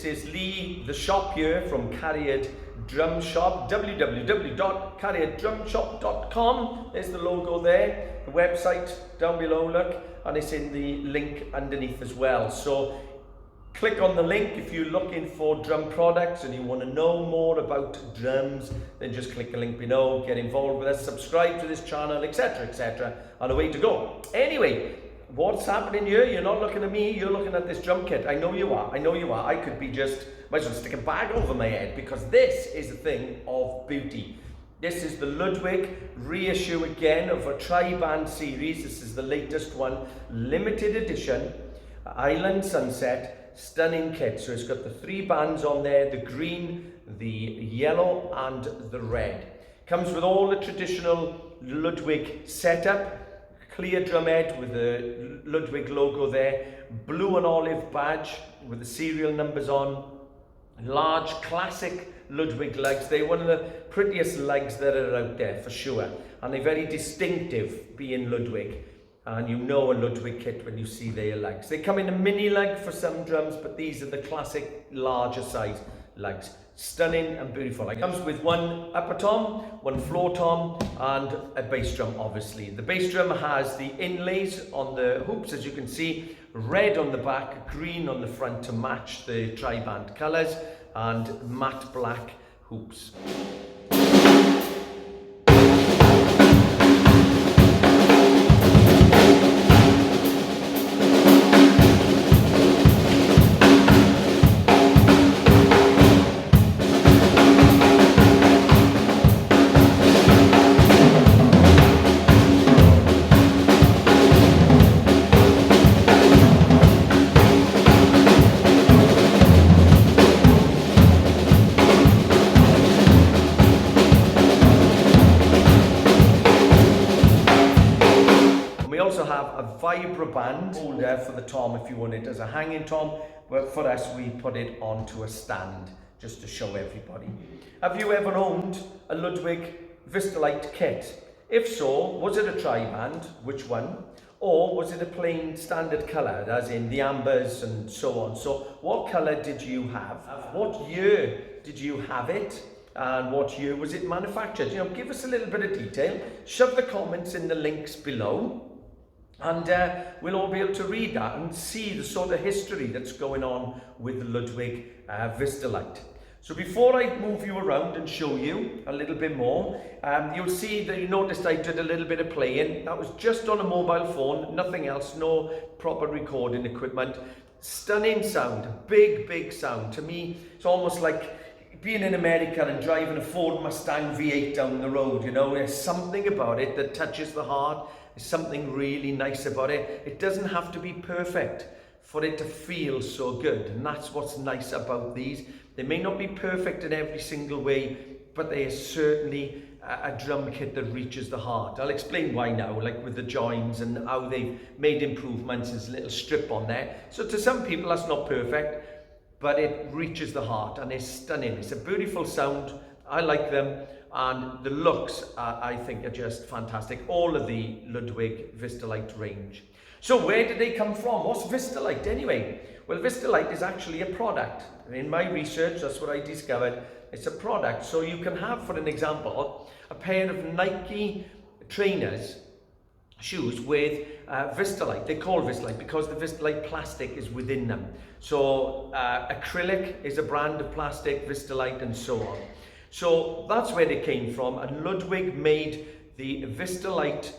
This is Lee, the shop here from Cariad Drum Shop, www.cariaddrumshop.com. There's the logo there, the website down below, look, and it's in the link underneath as well. So click on the link if you're looking for drum products and you want to know more about drums. Then just click the link below, get involved with us, subscribe to this channel, etc., and away to go. Anyway, what's happening here? You're not looking at me, you're looking at this drum kit. I know you are. I could be might as well stick a bag over my head, because this is a thing of beauty. This is the Ludwig reissue again of a tri-band series. This is the latest one, limited edition, Island Sunset, stunning kit. So it's got the 3 bands on there, the green, the yellow and the red. Comes with all the traditional Ludwig setup, clear drum head with the Ludwig logo there, blue and olive badge with the serial numbers on, large classic Ludwig lugs. They're one of the prettiest lugs that are out there for sure, and they're very distinctive being Ludwig, and you know a Ludwig kit when you see their lugs. They come in a mini lug for some drums, but these are the classic larger size lugs. Stunning and beautiful. It comes with one upper tom, one floor tom, and a bass drum, obviously. The bass drum has the inlays on the hoops, as you can see, red on the back, green on the front to match the tri-band colours, and matte black hoops. We also have a vibra band holder for the tom if you want it as a hanging tom, but for us we put it onto a stand just to show everybody. Have you ever owned a Ludwig Vistalite kit? If so, was it a tri-band? Which one? Or was it a plain standard colour, as in the ambers and so on? So what colour did you have? What year did you have it? And what year was it manufactured? You know, give us a little bit of detail. Shove the comments in the links below, and we'll all be able to read that and see the sort of history that's going on with the Ludwig Vistalite. So before I move you around and show you a little bit more, you'll see that you noticed I did a little bit of playing. That was just on a mobile phone, nothing else, no proper recording equipment. Stunning sound, big sound. To me, it's almost like being in America and driving a Ford Mustang V8 down the road, you know. There's something about it that touches the heart. There's something really nice about it. It doesn't have to be perfect for it to feel so good, and that's what's nice about these. They may not be perfect in every single way, but they are certainly a drum kit that reaches the heart. I'll explain why now, like with the joins and how they've made improvements. There's a little strip on there. So to some people that's not perfect, but it reaches the heart and it's stunning. It's a beautiful sound. I like them, and the looks I think are just fantastic. All of the Ludwig Vistalite range. So where did they come from? What's Vistalite anyway? Well, Vistalite is actually a product. In my research, that's what I discovered. It's a product. So you can have, for an example, a pair of Nike trainers shoes with Vistalite. They call Vistalite because the Vistalite plastic is within them. So acrylic is a brand of plastic, Vistalite and so on. So that's where they came from, and Ludwig made the Vistalite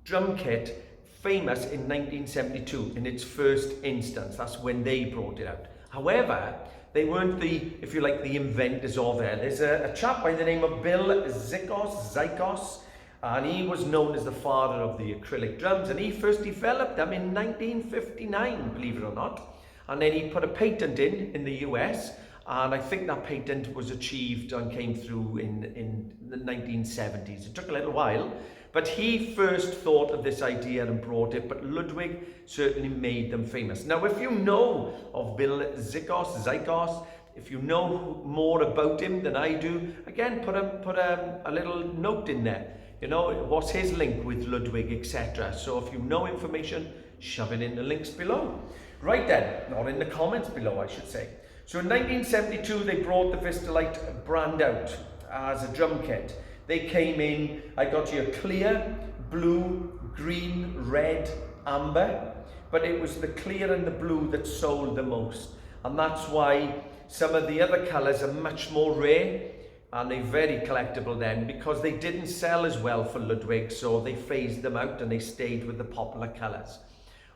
drum kit famous in 1972 in its first instance. That's when they brought it out. However, they weren't the, if you like, the inventors of it. There's a chap by the name of Bill Zykos, and he was known as the father of the acrylic drums, and he first developed them in 1959, believe it or not. And then he put a patent in the US, and I think that patent was achieved and came through in the 1970s. It took a little while, but he first thought of this idea and brought it, but Ludwig certainly made them famous. Now, if you know of Bill Zykos, if you know more about him than I do, again, put a little note in there. You know, what's his link with Ludwig, etc. So if you know information, shove it in the links below. Right then, or in the comments below, I should say. So in 1972 they brought the Vistalite brand out as a drum kit. They came in, I got here clear, blue, green, red, amber, but it was the clear and the blue that sold the most. And that's why some of the other colours are much more rare and they're very collectible then, because they didn't sell as well for Ludwig, so they phased them out and they stayed with the popular colours.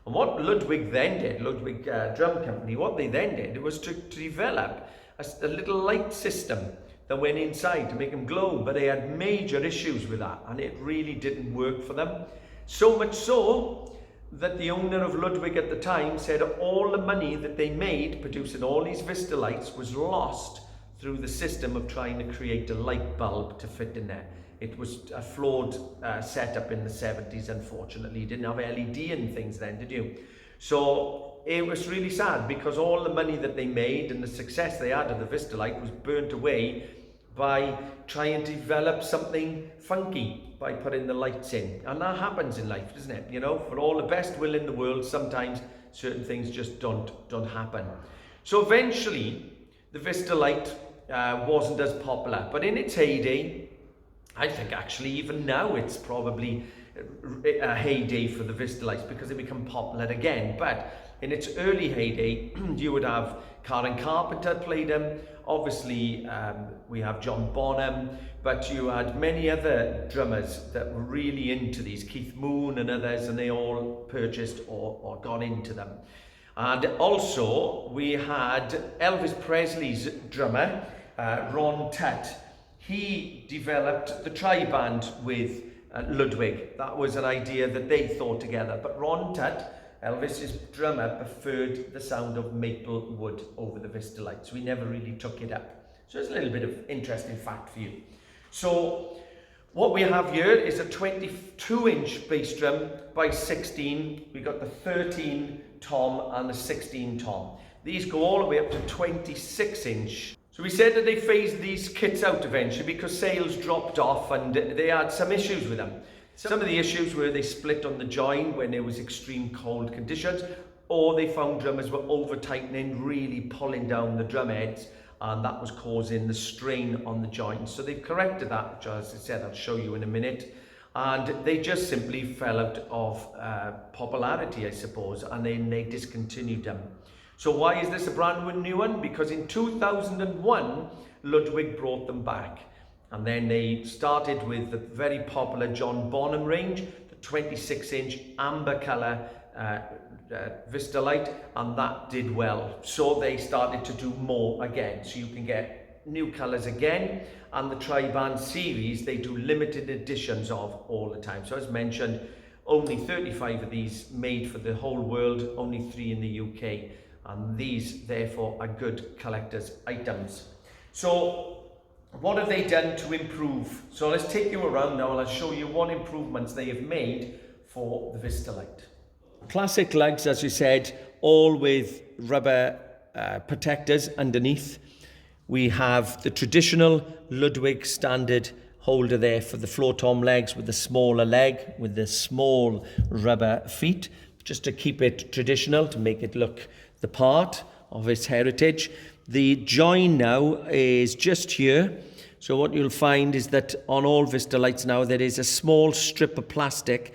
And what Ludwig then did, Ludwig Drum Company, what they then did was to develop a little light system that went inside to make them glow, but they had major issues with that and it really didn't work for them. So much so that the owner of Ludwig at the time said all the money that they made producing all these Vistalites was lost through the system of trying to create a light bulb to fit in there. It was a flawed setup in the 70s, unfortunately. You didn't have LED and things then, did you? So it was really sad because all the money that they made and the success they had of the Vistalite was burnt away by trying to develop something funky by putting the lights in. And that happens in life, doesn't it? You know, for all the best will in the world, sometimes certain things just don't happen. So eventually, the Vistalite wasn't as popular, but in its heyday, I think actually even now it's probably a heyday for the Vistalites because they become popular again. But in its early heyday, you would have Karen Carpenter played them. Obviously, we have John Bonham, but you had many other drummers that were really into these, Keith Moon and others, and they all purchased or got into them. And also, we had Elvis Presley's drummer, Ron Tutt. He developed the tri-band with Ludwig. That was an idea that they thought together. But Ron Tutt, Elvis's drummer, preferred the sound of maple wood over the Vistalite, so he never really took it up. So it's a little bit of interesting fact for you. So what we have here is a 22-inch bass drum by 16. We got the 13 tom and the 16 tom. These go all the way up to 26-inch. So we said that they phased these kits out eventually because sales dropped off and they had some issues with them. Some of the issues were they split on the join when there was extreme cold conditions, or they found drummers were over tightening, really pulling down the drum heads, and that was causing the strain on the joints. So they've corrected that, which, as I said, I'll show you in a minute. And they just simply fell out of popularity, I suppose, and then they discontinued them. So why is this a brand new one? Because in 2001, Ludwig brought them back. And then they started with the very popular John Bonham range, the 26-inch amber colour Vistalite, and that did well. So they started to do more again. So you can get new colours again, and the tri-band series, they do limited editions of all the time. So as mentioned, only 35 of these made for the whole world, only 3 in the UK. And these, therefore, are good collector's items. So what have they done to improve? So let's take you around now and I'll show you what improvements they have made for the Vistalite. Classic lugs, as we said, all with rubber protectors underneath. We have the traditional Ludwig standard holder there for the floor tom legs with the smaller leg, with the small rubber feet, just to keep it traditional, to make it look the part of its heritage. The join now is just here. So what you'll find is that on all Vistalites now, there is a small strip of plastic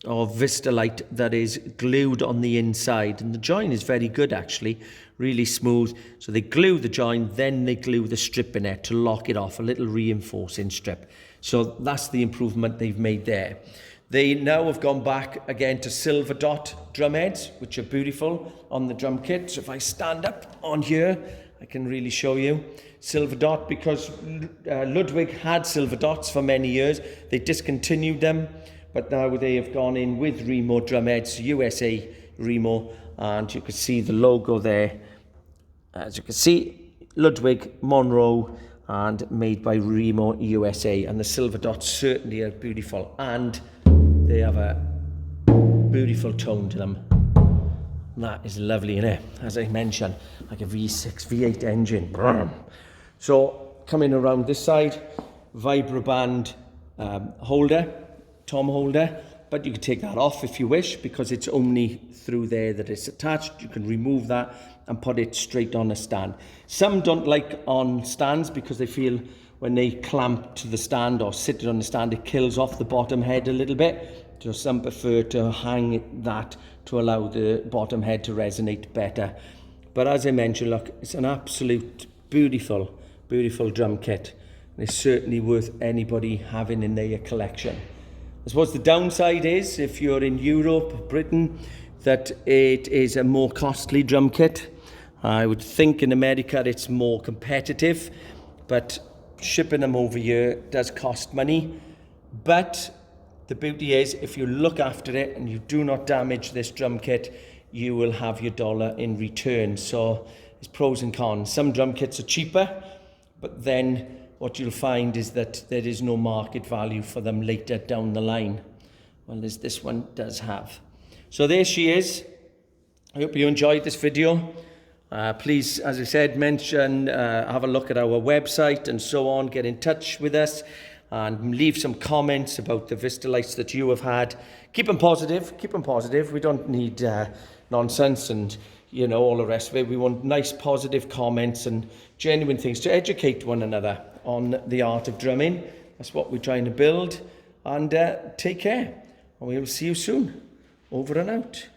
of Vistalite that is glued on the inside. And the join is very good, actually, really smooth. So they glue the join, then they glue the strip in it to lock it off, a little reinforcing strip. So that's the improvement they've made there. They now have gone back again to silver dot drum heads, which are beautiful on the drum kit. So if I stand up on here, I can really show you silver dot, because Ludwig had silver dots for many years. They discontinued them, but now they have gone in with Remo drum heads, USA Remo, and you can see the logo there. As you can see, Ludwig, Monroe, and made by Remo USA, and the silver dots certainly are beautiful, and they have a beautiful tone to them. And that is lovely, innit? As I mentioned, like a V6, V8 engine. So coming around this side, Vibraband holder, tom holder, but you can take that off if you wish, because it's only through there that it's attached. You can remove that and put it straight on a stand. Some don't like on stands because they feel when they clamp to the stand or sit on the stand, it kills off the bottom head a little bit. So some prefer to hang that to allow the bottom head to resonate better. But as I mentioned, look, it's an absolute beautiful, beautiful drum kit. It's certainly worth anybody having in their collection. I suppose the downside is, if you're in Europe, Britain, that it is a more costly drum kit. I would think in America it's more competitive, but shipping them over here does cost money. But the beauty is, if you look after it and you do not damage this drum kit, you will have your dollar in return. So it's pros and cons. Some drum kits are cheaper, but then what you'll find is that there is no market value for them later down the line. Well, as this one does have. So there she is. I hope you enjoyed this video. Please, as I said, have a look at our website and so on. Get in touch with us and leave some comments about the Vistalites that you have had. Keep them positive. Keep them positive. We don't need nonsense and all the rest of it. We want nice positive comments and genuine things to educate one another on the art of drumming. That's what we're trying to build. And take care. And we will see you soon. Over and out.